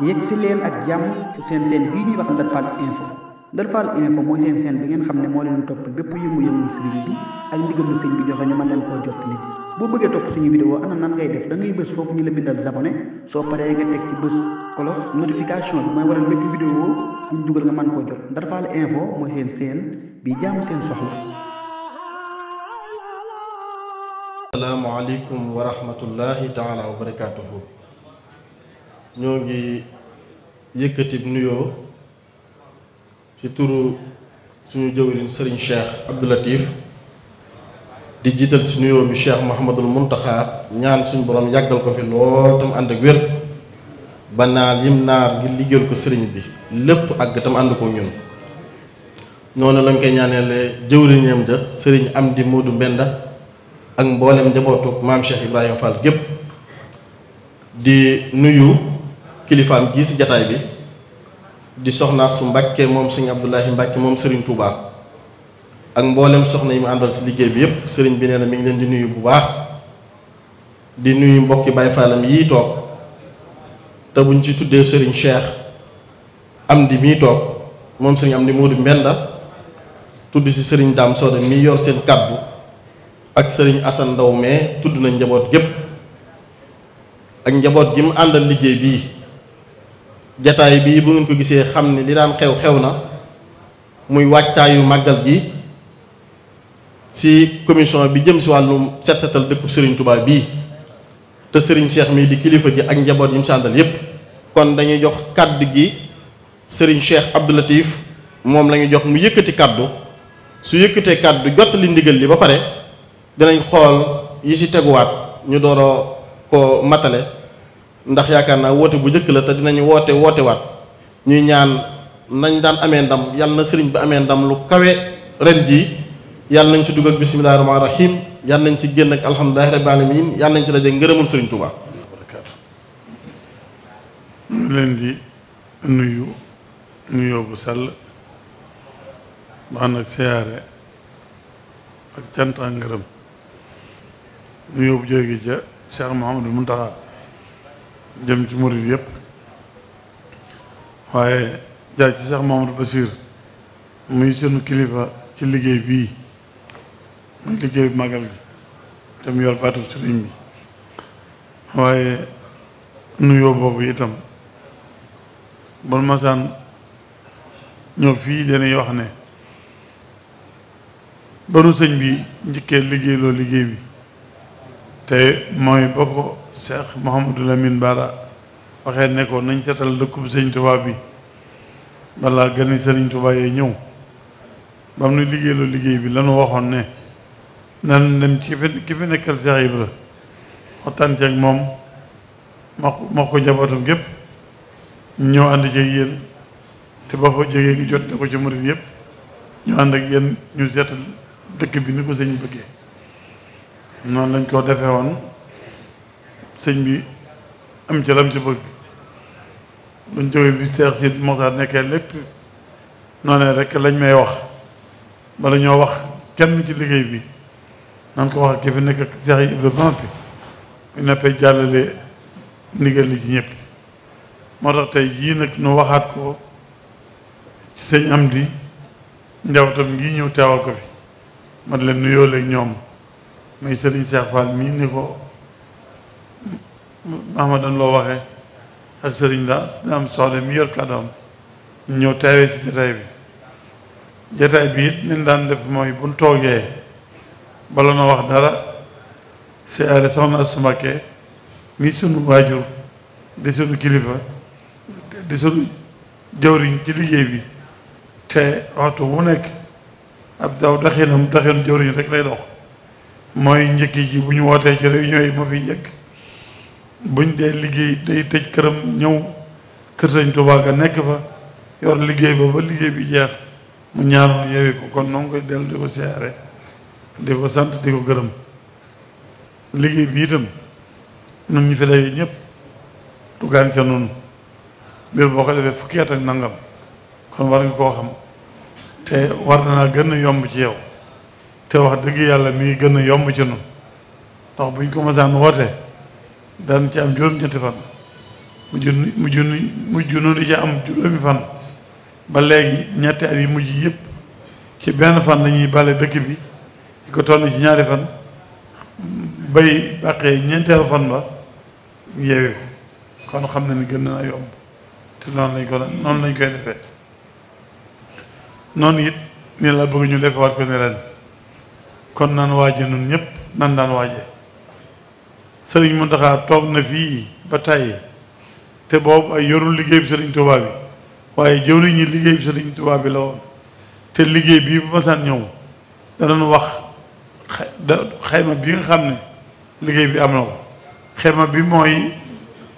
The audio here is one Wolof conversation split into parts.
yegg si leen ak jàmm ci seen bii ñuy wax Ndar Fall info. Ndar Fall info mooy seen bi ngeen xam ne moo leen topp bépp yëngu-yëngu sëriñ bi ak ndigalu sëriñ bi joxe ñu mën leen koo jottali boo bëggee topp suñu vidéo ana nan ngay def da ngay bës foofu ñu la bindal abonné soo paree nga teg ci bës cloche notification bi mooy waral bépp vidéo buñ dugal nga mën koo jot Ndar Fall info mooy seen bi jaamu seen soxla. asalaamaaleykum wa rahmatullahi taala wa barakaatuhu. ñoo ngi yëkkati nuyoo ci turu suñu jëwriñ sëriñ Cheikh Abdou Latif di jiital si nuyoo bi Cheikh Mouhamadul Muntaxa ñaan suñu borom yàggal ko fi lool tam ànd ak wér ba naal yim naar ngir liggéeyal ko sëriñ bi lépp àgg tam ànd ko ñun. noonu lañ koy ñaaneele jëwriñam ja sëriñ Amdi Moodu Mbenda ak mboolem njabootu maam Cheikh Ibrahima Fall gépp di nuyu kilifaam gii ci jataay bi di soxna su Mbàkke moom sëñ Abdoulahi Mbàkke moom sëriñ Touba ak mboolem soxna yi mu àndal ci liggéey bi yépp sëriñ bi nee na mi ngi leen di nuyu bu baax di nuyu mbokki Baay Fallam yii toog te buñ ci tuddee sëriñ Cheikh Amdi mii toog moom sëriñ Amdi Moodu Mbenda tudd ci sëriñ Daam Sooda mii yor seen kàddu ak sëriñ Asan Ndaw mais tudd nañ njaboot gépp ak njaboot gi mu àndal liggéey bii jataay bii bu ngeen ko gisee xam ne li daan xew na muy waajtaayu màggal gi ci commission bi jëm ci wàllum set setal dëkkub sëriñ Touba bii te sëriñ Cheikh mii di kilifa gi ak njaboot yi mu ci àndal yépp kon dañuy jox kàddu gi sëriñ Cheikh Abdou Latif moom la ñu jox mu yëkkati kàddu su yëkkatee kàddu jot li ndigal li ba pare dinañ xool yi ci teguwaat ñu dooroo ko matale ndax yaakaar naa woote bu njëkk la te dinañu wootewaat ñuy ñaan nañ daan amee ndam yàlla na sëriñ bi amee ndam lu kawe ren jii yàlla nañ ci dugg ak bismillaahi rahmaani rahiim yàlla nañ ci génn ak alhamdulillaahi rabbil aalamiin yàlla nañ ci daje ngërëmul sëriñ Touba. ñu ngi leen di nuyoo bu sell baax nag siyaare ak cant ak ngërëm nuyoo bu jóge ca Cheikh Mouhamadou Mountakha jëm ci murid yëpp waaye jaar ci Cheikh Mouhamadou Bassir muy sunu kilifa ci liggéey bii muy liggéey bu magal gi te mu yor baatub sëriñ bi waaye nuyoo boobu itam bon masaan ñoo fii dañuy wax ne banu sëñ bi njëkkee liggéey bi te mooy ba ko Cheikh Mouhamadou Lamine Bara waxee ne ko nañ seetal dëkkub sëñ Touba bi balaa gani sëriñ Touba yee ñëw ba mu nu liggéey bi lanu waxoon ne nan dem ci ki fi nekkal Cheikh Ibra waxtaan ci ak moom wax ko njabootam gépp ñëw ànd ci yéen te ba fa jógee ngi jot ne ko ci murid yëpp ñu ànd ak yéen ñu seetal dëkk bi ni ko sëñ bëggee noonu lañ ko defee woon sëñ bi am ci lam ci bëgg buñ jógee bi Cheikh Sidi Mokhtar nekkee lépp noonee rek lañ may wax bala ñoo wax kenn ci liggéey bi nan ko wax ki fi nekk ak Cheikh Ibrahima ba noppi bu neppee jàllale ndigal li ci ñëpp moo tax tey jii nag nu waxaat ko ci sëñ Amdi njabootam ngi ñëw teewal ko fi ma leen nuyoo léegi ñoom muy Serigne Cheikh Fall mii ni ko Mahamadan loo waxee ak Serigne da am soxla mi yor kàddoom ñëw teewee si jataay bi jataay bi it leen daan def mooy buñ toogee bala na wax dara siyaare soxna su Mbakke mii sunu waajur di sunu kilifa di sunu jawriñ ci liggéey bi te waxtu bu nekk ab doxinu jawriñ rek lay dox mooy njëkk ji bu ñu wootee ci réunion yi ma fi njëkk buñ dee liggéey day tëj këram ñëw kër Sëñ Tuubaa ga nekk fa yor liggéey ba liggéey bi jeex mu ñaanoon yeewi ko kon noo ngi koy dellu di ko siyaare di ko sant di ko gërëm liggéey bi itam nun ñu fi daje ñëpp dugaan ca nun mbir boo ko defee fukki at ak nangam kon war nga koo xam te war na naa gën a yomb ci yow te wax dëgg yàlla mi ngi gën a yomb ci nun ndax buñ ko masaan woote daan ci am juróom-ñetti fan mujj nu di ca am juróomi fan ba léegi ñetti at yi mujj yëpp ci benn fan lañuy bale dëkk bi di ko toll ci ñaari fan bay bàqee ñeenteelu fan ba yeewi ko kon xam na ni gën na yomb te noonu lañ koy defee noonu it ni la bëgg ñu defewaat ko ni ren kon nan waaje nun ñëpp nan daan waaje Sëriñ Muntaxa toog na fii ba tàyyi te boobu ay yorul liggéey bi Sëriñ Tuubaa bi waaye jëwriñ ñi liggéey bi Sëriñ Tuubaa bi la woon te liggéey bii bu masaan ñëw danañ wax xayma bi nga xam ne liggéey bi am na ko xayma bi mooy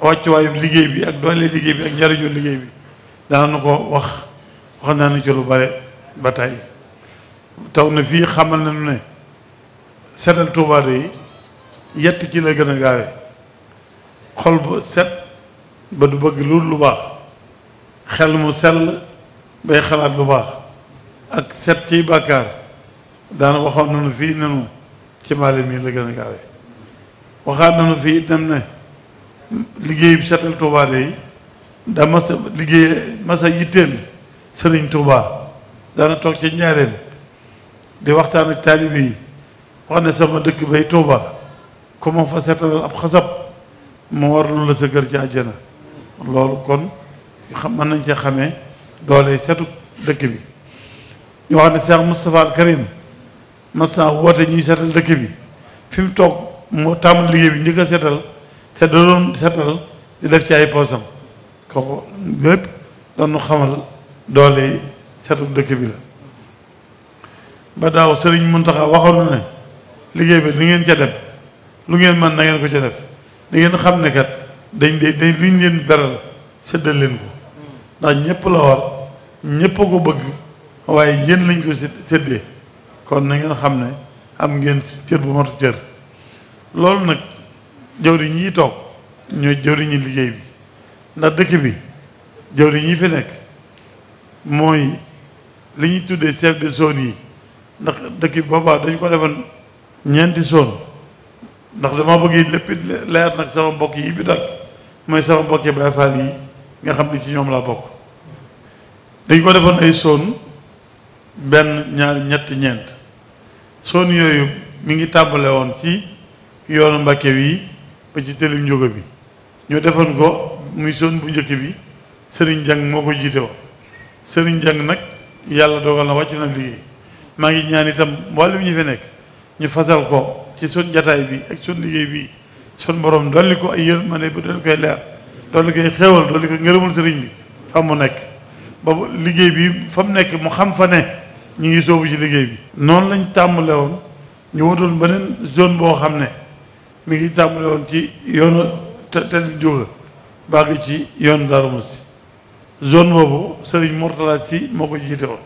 wàccuwaayu liggéey bi ak doole liggéey bi ak njariñu liggéey bi danañu ko wax naa ni ci lu bare ba tey taw na fii xamal nañu ne setal Tuubaa de yett ci la gën a gaawe xol bu set ba du bëgg lu baax xel mu sell bay xalaat lu baax ak set ciy bàkkaar daana waxoon nañu fii nenu ci maale mii la gën a gaawe waxaat nañu fii itam ne liggéey bi setal Tuubaa de da masa yitteel Sëriñ Tuubaa daana toog ci ñaareel di waxtaan ak taalibe yi wax ne sama dëkk bay Tuubaa ku ma fa seetal ab xasab mu warlu la sa kër ci àjjana loolu kon mën nañ cee xamee doole setu dëkk bi ñu wax ne Cheikh Moustapha al Karim mas naa woote ñuy seetal dëkk bi fi mu toog moo tàmbali liggéey bi njëkk a seetal te da doon seetal di def ci ay poosam kooku lépp doon nu xamal doole setu dëkk bi la ba daaw Sëriñ Muntaxa waxoon na ne liggéey bi li ngeen ca dem lu ngeen mën na ngeen ko ca def da ngeen xam ne kat dañ liñ leen beral séddal leen ko ndax ñëpp la war ñëpp a ko bëgg waaye yéen lañ ko séddee kon na ngeen xam ne am ngeen cër bu matu cër loolu nag jawriñ yi toog ñooy jawriñi liggéey bi ndax dëkk bi jawriñ yi fi nekk mooy li ñuy tuddee chef de zone yi ndax dëkk bi boobaa dañ ko defoon ñeenti zone ndax dama bëgg lépp leer nag sama mbokk yi fi dakk mooy sama mbokki Baay Faal yi nga xam ne ci ñoom laa bokk dañ ko defoon ay zone benn ñaar ñett ñeent zone yooyu mi ngi tàmbale woon ci yoonu Mbàkke wi ba ci tëlim njóga bi ñoo defoon ko muy zone bu njëkk bi Sëriñ Jang moo ko jiite woon Sëriñ Jang nag yàlla dogal na wàcc na liggéey maa ngi ñaan itam mboolem ñi fi nekk ñu fasal ko ci sun jataay bi ak sun liggéey bi sun borom dolli ko ay yërmande ba dolli koy leer dolli koy xéewal dolli ko ngërëmul sëriñ bi fa mu nekk ba liggéey bi fa mu nekk mu xam fa ne ñu ngi soobu ci liggéey bi noonu lañ tàmbale woon ñu wutoon beneen zone boo xam ne mi ngi tàmbale woon ci yoonu tali jóga bàgg ci yoonu Darou Mouhty zone boobu sëriñ Mourtala Si moo ko jiite woon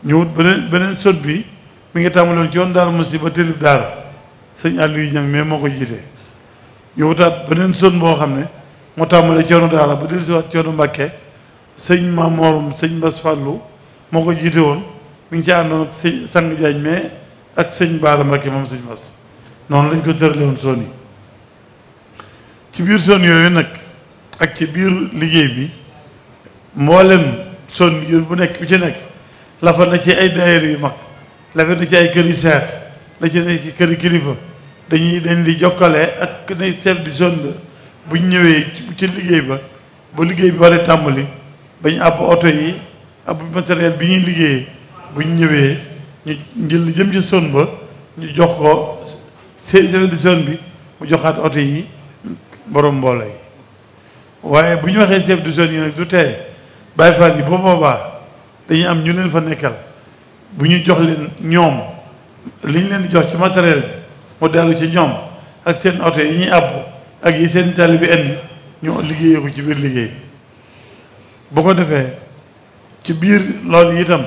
ñu wut beneen zone bi mi ngi tàmbale woon ci yoonu Darou Mouhty ba télib daara sëñ Aliou Niang mais moo ko jiite ñu wutaat beneen zone boo xam ne moo tàmbale ci yoonu daara ba dellusiwaat ci yoonu Mbàkke sëñ Mamorum sëñ Bass Fallou moo ko jiite woon mi ngi ci àndoon ak sëñ Sang Jaañ mais ak sëñ Baara Mbàkke moom sëñ Bass noonu lañ ko tërale woon zone yi ci biir zone yooyu nag ak ci biir liggéey bi mboolem zone yu bu nekk bu ci nekk la fa na ci ay daayira yu mag la fa na ci ay kër yu seex la ci nekk ci kër yu kilifa dañ di jokkale ak ne chef de zone ba bu ñu ñëwee ci liggéey ba liggéey bi waree tàmbali bañ àbb oto yi àbb matériel bi ñuy liggéeyee bu ñu ñëwee ñu jël jëm ci zone ba ñu jox ko chef de zone bi mu joxaat oto yi borom mbooloo yi waaye bu ñu waxee chef de zone yi nag du tee Baay Faal yi ba boobaa dañuy am ñu leen fa nekkal bu ñu jox leen ñoom li ñu leen di jox ci matériel bi mu dellu ci ñoom ak seen oto yi ñuy àbb ak yi seen tali bi indi ñoo liggéeyee ko ci biir liggéey bu ko defee ci biir loolu itam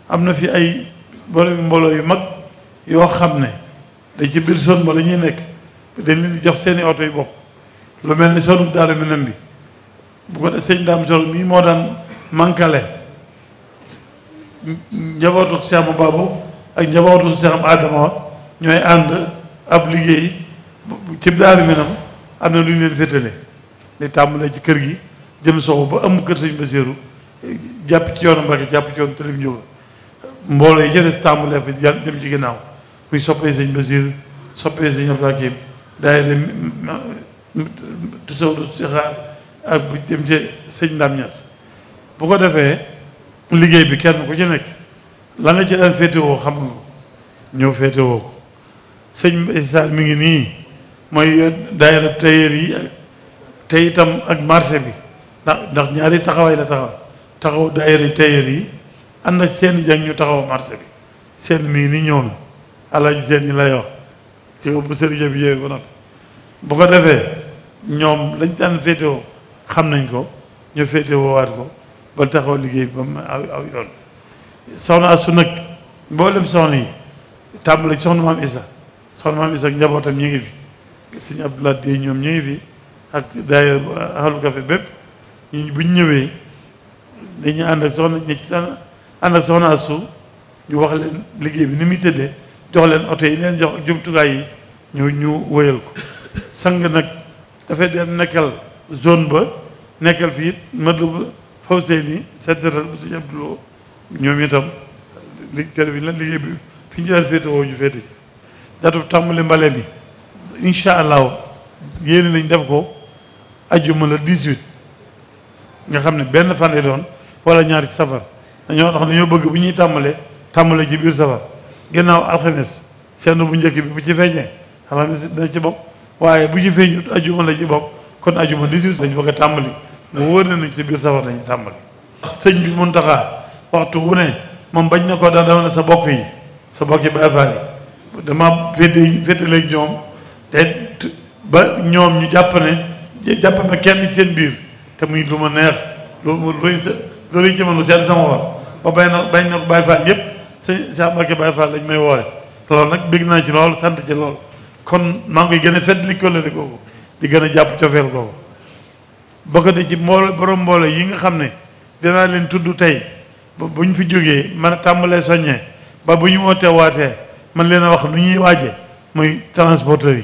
am na fi ay borom mbooloo yu mag yoo xam ne dañ ci biir zone ba la ñuy nekk dañ leen di jox seeni oto yu bopp lu mel ni zone Daaru Minam bi bu ko def sëñ Daam Solo mii moo daan mankale njabootu Cheikh Babou ak njabootu Cheikh Adama ñooy ànd ab liggéey ci Daaru Minam am na lu ñu leen féetale li tàmbalee ci kër gi jëm sowu ba am kër sëñ Basiiru jàpp ci yoonu Mbàkke jàpp ci yoonu Tëlim Njóoga mbooloo yi jëlee tàmbalee fa jëm ci ginnaaw muy soppee sëñ Basiiru soppee sëñ Abdou Hakim daayira Tasawudu Sixaar ak bu jëm ci sëñ Ndam Ñas bu ko defee liggéey bi kenn ku ci nekk la nga ci daan féetewoo xam nga ko ñëw féetewoo ko sëñ Issa mi ngi nii mooy daayira tailleur yi te itam ak marché bi ndax ñaari taxawaay la taxaw daayira tailleur yi ànd ak seen jàng ñu taxaw marché bi seen mi ngi nii ñëw na alaaji seen yi lay wax ci bu sëriñ bi yooyu ba noppi bu ko defee ñoom lañ daan féetewoo xam nañ ko ñu féetewoo waat ko ba taxaw liggéey bi ba mu aw yoon soxna Astu nag mboolem soxna yi tàmbale soxna maam Issa ak njabootam ñu ngi fi sëñ Abdoulaye Gueye ñoom ñu ngi fi ak daayira Ahlu Café bépp ñu buñ ñëwee dañuy ànd ak soxna Astu ñu wax leen liggéey bi ni muy tëddee jox leen oto yi leen jox jumtukaay yi ñu wëyal ko sang nag dafay dem nekkal zone ba nekkal fii Matlaboul Fawzayni secrétaire bu sëñ Abdoulou ñoom itam kër bi la liggéey bi fi ñu daan féete woo ñu féete datu tàmbali mbale bi incha allahu yéene nañ def ko ajjuma la 18 nga xam ne benn fan lay doon wala ñaari safar dañoo bëgg bu ñuy tàmbale ci biir safar ginnaaw alxames seen bu njëkk bi bu ci feeñee alxames dana ci bokk waaye bu ci feeñut ajjuma la ci bokk kon ajjuma 18 lañ bëgg a tàmbali mu wóor na nañ ci biir safar dañuy tàmbali sëñ bi Muntaxa waxtu wu ne moom bañ na ko dama ne sa bokk yi Baay Faal yi dama féete léegi ñoom te ba ñoom ñu jàpp ma kenn ci seen biir te muy lu ma neex loolu yi ci man lu seen sama war ba bañ na ko Baay Faal yëpp sëñ Cheikh Mbacké Baay Faal lañ may woore loolu nag bégg naa ci lool sant ci lool kon maa ngi koy gën a fedd li kóllëre googu di gën a jàpp cofeel googu bokk na ci borom mboolo yi nga xam ne dinaa leen tudd tey ba bu ñu fi jógee man a tàmbalee soññee ba bu ñu wootee waatee man leen a wax nu ñuy waaje muy transporteurs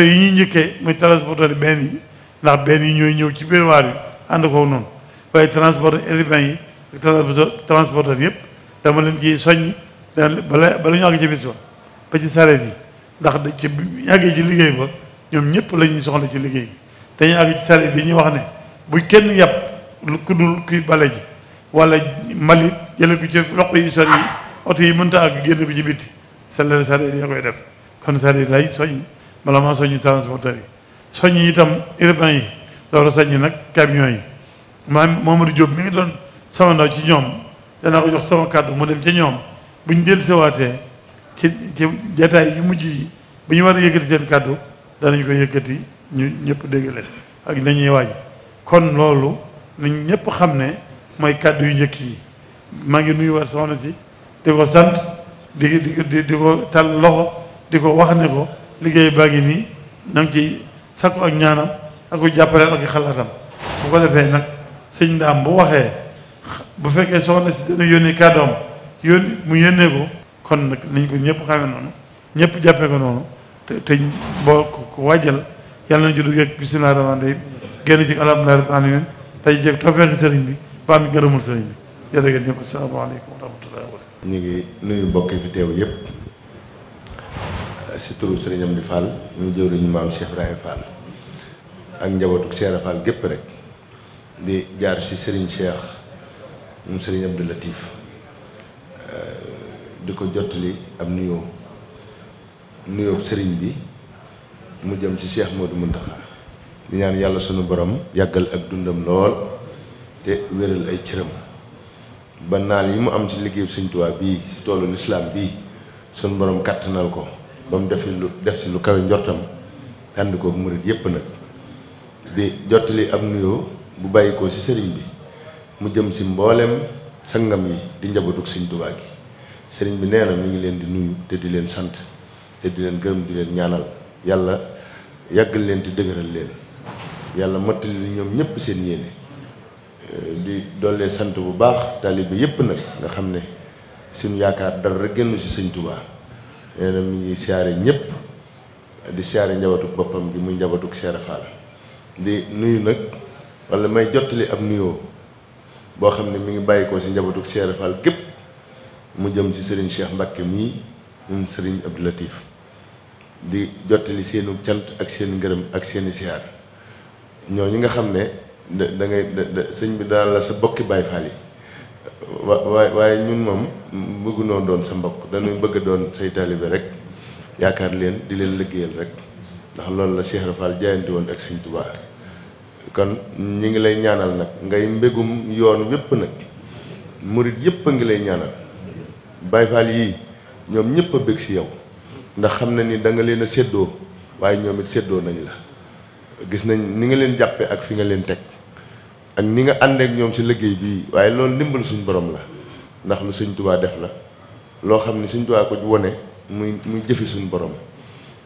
yi ñuy njëkkee muy transporteurs yi benn yi ndax benn yi ñooy ñëw ci biir waar yi ànd ko noonu waaye transporteurs urbains yi transporteurs yëpp dama leen ci soññ bala ñu àgg ci bis ba ci sareet yi ndax da ci àggee ci liggéey ba ñoom ñëpp la ñuy soxla ci liggéey bi dañuy àgg ci sareet yi ñuy wax ne bu kenn yàpp lu kuddul kuy bale ji wala mbalit jële ko ci roq yi sori yi oto yi mënta àgg génn ko ci bitti sareet yi koy def kon sareet lay soññ bala maa soññi transporteurs yi soññ itam urbain yi loolu soññ nag camion yi Mamadou Diop mi ngi doon sama ndaw ci ñoom danaa ko jox sama kàddu mu dem ca ñoom bu ñu dellu sewaatee ci jataay yu mujj yi bu ñu war a yëkkati seen kàddu danañ ko yëkkati ñu ñëpp dégg leen ak nañuy waaj kon loolu nañ ñëpp xam ne mooy kàddu yu njëkk yi maa ngi nuyu war soxna si di ko sant di ko tal loxo di ko wax ne ko liggéey baa ngi nii na nga ci sakku ak ñaanam ak ko jàppaleel ak xalaatam bu ko defee nag sëñ Ndaam bu waxee bu fekkee soxna si dana yónnee kàddoom mu yónnee ko kon nag nañ ko ñëpp xamee noonu ñëpp jàppee ko noonu te boo ko wàjjal yàlla nañ ci duggee ak bismillaahi rahmaani rahiim génn ci alhamdulillaahi rabbil aalamiin tey jeeg tawfeexi sëriñ bi ba am gërëmul sëriñ bi jërë ngeen ñëpp asalaamaaleykum wa rahmatullaahi wa barakaatuh. ñu ngi nuyu mbokk yi fi teew yëpp si turu sëriñ Amdi Fall ñu jëwriñu maam Cheikh Ibrahima Fall ak njabootu Cheikh Fall gépp rek di jaar si sëriñ Cheikh moom sëriñ Abdou Latif di ko jottali ab nuyoo sëriñ bi mu jëm ci Cheikh Modou Mountakha di ñaan yàlla sunu borom yàggal ak dundam lool te wéral ay cëram ba naal yi mu am ci liggéeyu Sëriñ Tuubaa bii ci toolu lislaam bii sunu borom kàttanal ko ba mu def si lu kawe njortam ànd ko murit yépp nag di jottali ab nuyoo bu bàyyi ko ci sëriñ bi mu jëm si mboolem sangam yi di njabootug Sëriñ Tuubaa gi sëriñ bi nee na mi ngi leen di nuyu te di leen sant te di leen gërëm di leen ñaanal yàlla yàggal leen te dëgëral leen yàlla mottali li ñoom ñëpp seen yéene di dollee sant bu baax taalibe yëpp nag nga xam ne suñu yaakaar dara rek génn ci Sëriñ Tuubaa nee na mi ngi siyaare ñëpp di siyaare njabootug boppam gi muy njabootug Cheikh Fall di nuyu nag wala may jottali ab nuyoo boo xam ne mi ngi bàyyi ko si njabootu Cheikh Fall gépp mu jëm si Serigne Cheikh Mbacke mii ñun Serigne Abdou Latif di jottali seenu cant ak seen ngërëm ak seeni siyaar ñooñu nga xam ne da ngay sëñ bi daal la sa bokki Baay Faal yi waaye ñun moom bëggu noo doon sa mbokk dañuy bëgg a doon say taalibe rek yaakaar leen di leen liggéeyal rek ndax loolu la Cheikh Fall jaayante woon ak sëñ Tuubaa kon ñu ngi lay ñaanal nag ngay mbégum yoon wépp nag murit yépp a ngi lay ñaanal Baay Faal yii ñoom ñëpp a bég si yow ndax xam na ni da nga leen a séddoo waaye ñoom it séddoo nañ la gis nañ ni nga leen jàppe ak fi nga leen teg ak ni nga ànd ak ñoom si liggéey bii waaye loolu ndimbal suñ borom la ndax lu sëñ Tuubaa def la loo xam ne sëñ Tuubaa ko wone muy jëfi suñ borom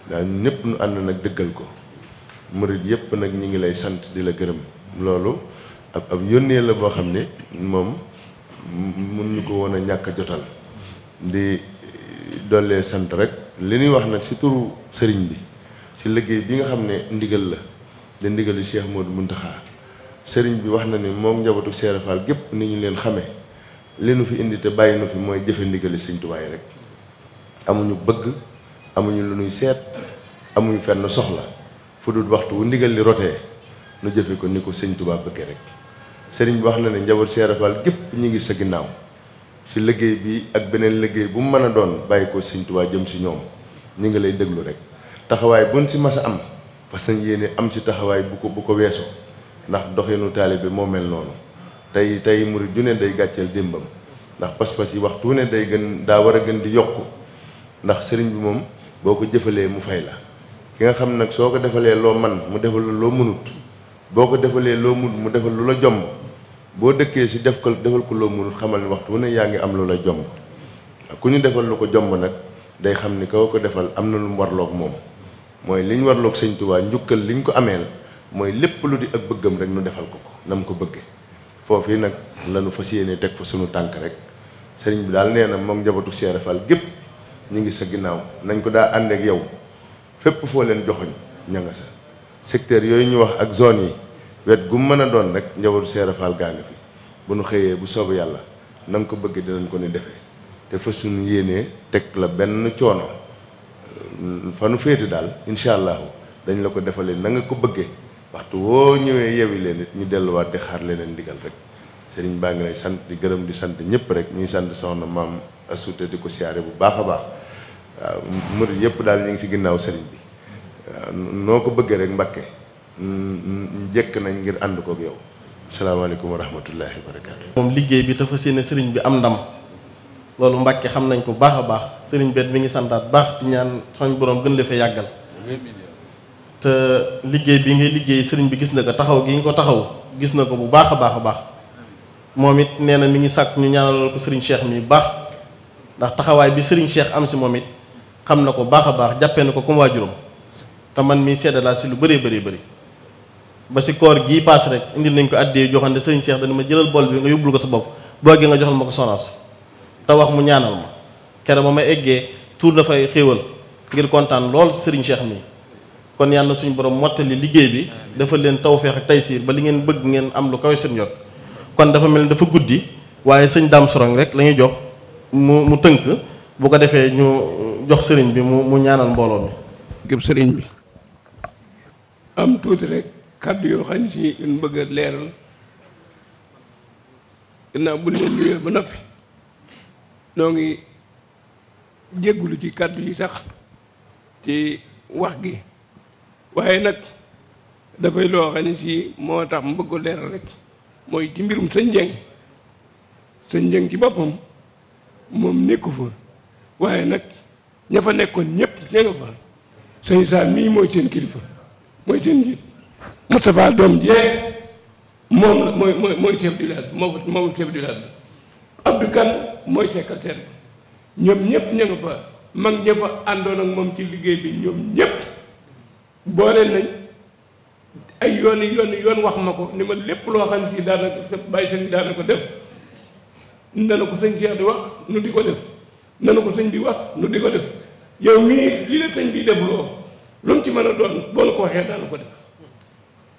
daal ñëpp nu ànd nag dëggal ko murit yëpp nag ñi ngi lay sant di la gërëm loolu ab yónnee la boo xam ne moom mun ñu ko woon a ñàkk a jotal di dollee sant rek li ñuy wax nag si turu sëriñ bi si liggéey bi nga xam ne ndigal la da ndigalu Cheikh Modou Mountakha sëriñ bi wax na ni moom njabootu Cheikh Fall gépp ni ñu leen xamee li nu fi indi te bàyyi nu fi mooy jëfe ndigali sëñ Tuubaa rek amuñu bëgg amuñu lu nuy seet amuñu fenn soxla fu dul waxtu wu ndigal li rotee nu jëfe ko ni ko sëñ Tuubaa bëggee rek sëriñ bi wax na ne njabootu Cheikh Fall gépp ñi ngi sa ginnaaw si liggéey bi ak beneen liggéey bu mu mën a doon bàyyi ko sëñ Tuubaa jëm si ñoom ñi ngi lay déglu rek taxawaay buñ si mas a am parce que yéene am si taxawaay bu ko weesoo ndax doxinu taalibe moo mel noonu tey murid ju ne day gàcceel démbam ndax pas-pas yi waxtu ne day gën daa war a gën di yokku ndax sëriñ bi moom boo ko jëfalee mu fay la ki nga xam nag soo ko defalee loo man mu defal loo mënut boo ko defalee loo mënut mu defal lu la jomb boo dëkkee si defal ko loo mënut xamal ni waxtu ne yaa ngi am lu la jomb ku ñu defal lu ko jomb nag day xam ni kaw ko defal am na lu mu warloog moom mooy li ñu warloog sëñ Tuubaa njukkal li ñu ko ameel mooy lépp lu di ak bëggam rek nu defal ko na mu ko bëggee foofii nag lañu fas yéene teg fa sunu tànk rek sëriñ bi daal nee na moom njabootu Cheikh Fall gépp ñu ngi sa ginnaaw nañ ko daa ànd ak yow fépp foo leen joxoñ ña nga sa secteur yooyu ñu wax ak zone yi wet gu mën a doon rek njabootu Cheikh Fall gaa ngi fi bu nu xëyee bu soobee yàlla na nga ko bëggee dinañ ko ni defee te fa suñu yéenee teg la benn coono fa nu féete daal incha allahu dañ la ko defalee na nga ko bëggee waxtu woo ñëwee yewi leen it ñu delluwaat di xaar leneen ndigal rek sëriñ baa ngi lay sant di gërëm di sant ñëpp rek ñuy sant soxna maam Asute di ko siyaare bu baax a baax waaw murid yëpp daal ñu ngi si ginnaaw sëriñ bi waaw noo ko bëggee rek Mbàkke jekk nañ ngir ànd kook yow asalaamaaleykum wa rahmatullahi wa barakaatu. moom liggéey bi dafa séene sëriñ bi am ndam loolu Mbàkke xam nañ ko baax a baax sëriñ bet mi ngi santaat baax di ñaan sañ borom gën la fee yàggal te liggéey bi ngay liggéey sëriñ bi gis na ko taxaw gi nga ko taxaw gis na ko bu baax a baax a baax moom it nee na mi ngi sàkk ñu ñaanal ko sëriñ Cheikh mi baax ndax taxawaay bi sëriñ Cheikh am si moom it xam na ko baax a baax jàppee na ko comme waajuram te man mii sedda laa si lu bëree bëri ba si koor gii paas rek indil nañ ko àddee joxante sëriñ Cheikh dana ma jëlal bool bi nga yóbbul ko sa bopp boo gi nga joxal ma ko sonaas te wax mu ñaanal ma kere ba ma eggee tuur dafay xéewal ngir kontaan lool si sëriñ Cheikh mi kon yàlla na suñu borom mottali liggéey bi dafa leen tawfeex ak taysiir ba li ngeen bëgg ngeen am lu kawe seen jot kon dafa mel ni dafa guddi waaye sëñ Dame Sorong rek la ñuy jox mu tënk bu ko defee ñu jox sëriñ bi mu ñaanal mbooloo mi. gëm sëriñ bi am tuuti rek kàddu yoo xam ne si ñun bëgg a leeral gannaaw bu leen nuyoo ba noppi noo ngi jéggulu ci kàddu yi sax ci wax gi waaye nag dafay loo xam ne si moo tax mu bëgg a leeral rek mooy ci mbirum sëñ Njeng ci boppam moom nekku fa waaye nag ña fa nekkoon ñëpp ña nga fa sëñ Saal mii mooy seen kilifa mooy seen njiit Moustapha doom jee moom mooy chef du village moom chef du village bi Abdou Kane mooy secrétaire bi ñoom ñëpp ña nga fa mag ña fa àndoon ak moom ci liggéey bi ñoom ñëpp boole nañ ay yoon wax ma ko ni ma lépp loo xam ne si daanaka sa bàyyi sëñ daana ko def nana ko sëñ Cheikh di wax nu di ko def nana ko sëñ bi wax nu di ko def yow mii li la sëñ bi def loo lu mu ci mën a doon boo la ko waxee daana ko def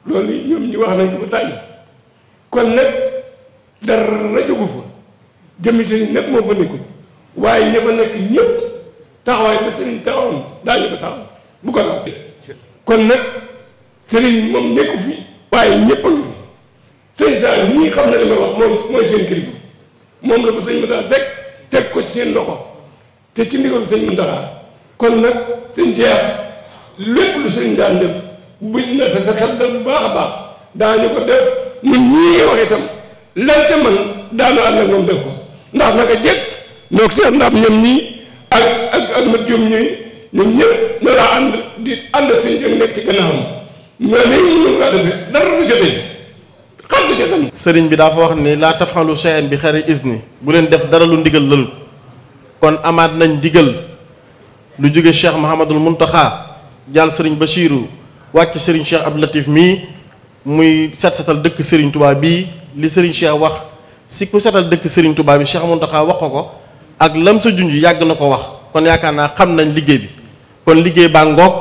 loolu ñoom ñu wax nañ ko ba tàyyi kon nag dara jógu fa jëmmi sëriñ nag moo fa nekkul waaye ña fa nekk ñëpp taxawaay ba sëriñ taxawoon daañu ko taxaw bu ko law kon nag sëriñ moom nekku fi waaye ñëpp a ngi fi sëñ Saliou ñii xam na li may wax mooy seen kilifa moom la fa sëñ Mountakha teg ko ci seen loxo te ci ndigalu sëñ Mountakha kon nag sëñ Cheikh lépp lu sëñ daan def buñ na sa xel dal bu baax a baax daañu ko def ñun ñii wax itam lan ca man daanu ànd ak moom def ko ndax naka jekk noo ko seet ndax ñoom ñii ak mat jom ñii ñoom ñëpp na laa ànd di ànd ak sëñ Cheikh nekk ci gannaawam mais léegi ñu ngaa defee dara du jotee xam nga ca tam sëriñ bi dafa wax ni laa tafxalu shay'an bi xayri izni bu leen def dara lu ndigal lalut kon amaat nañ ndigal lu jóge Cheikh Mouhamadul Mountakha jàll sëriñ Bachirou wàcc sëriñ Cheikh Abdou Latif mii muy setal dëkk sëriñ Touba bii li sëriñ Cheikh wax si ku setal dëkk sëriñ Touba bi Cheikh Mountakha wax ko ak lam sa junj yàgg na ko wax kon yaakaar naa xam nañ liggéey bi kon liggéey baa ngoog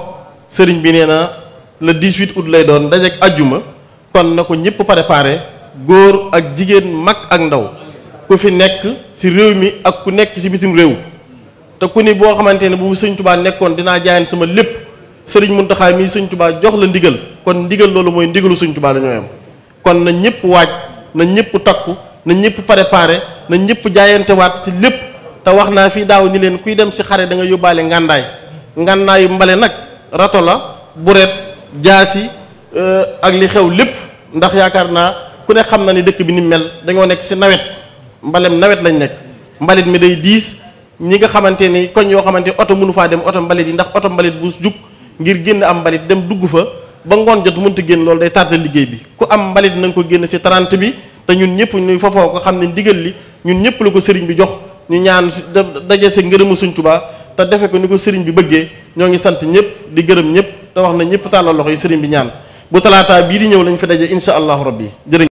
sëriñ bi nee na le 18 août lay doon dajeek ajjuma kon na ko ñëpp préparé góor ak jigéen mag ak ndaw ku fi nekk si réew mi ak ku nekk si bitim réew te ku ni boo xamante ne bu sëñ Touba nekkoon dinaa jaayant sama lépp sëriñ Mountakha mii sëñ Touba jox la ndigal kon ndigal loolu mooy ndigalu sëñ Touba la ñooy am kon na ñëpp waaj na ñëpp takku na ñëpp préparé na ñëpp jaayantewaat si lépp te wax naa fii daaw ni leen kuy dem si xare da nga yóbbaale ngàndaayu mbale nag rato la buret jaasi ak li xew lépp ndax yaakaar naa ku ne xam na ni dëkk bi ni mel dañoo nekk si nawet mbalem nawet lañ nekk mbalit mi day diis ñi nga xamante ni koñ yoo xamante oto mënu faa dem oto mbalit yi ndax oto mbalit bu jug ngir génn am mbalit dem dugg fa ba ngoon jot mënta génn loolu day tardé liggéey bi ku am mbalit na nga ko génn si 30 bi te ñun ñëpp ñu fafoo ko xam ne ndigal li ñun ñëpp la ko sëriñ bi jox ñu ñaan daje see ngërëmu Sëriñ Tuubaa te defe ko ni ko sëriñ bi bëggee ñoo ngi sant ñëpp di gërëm ñëpp te wax na ñëpp tàllal loxo yi sëriñ bi ñaan bu talaataa bii di ñëw lañ fi daje insha allahu rabbi jërë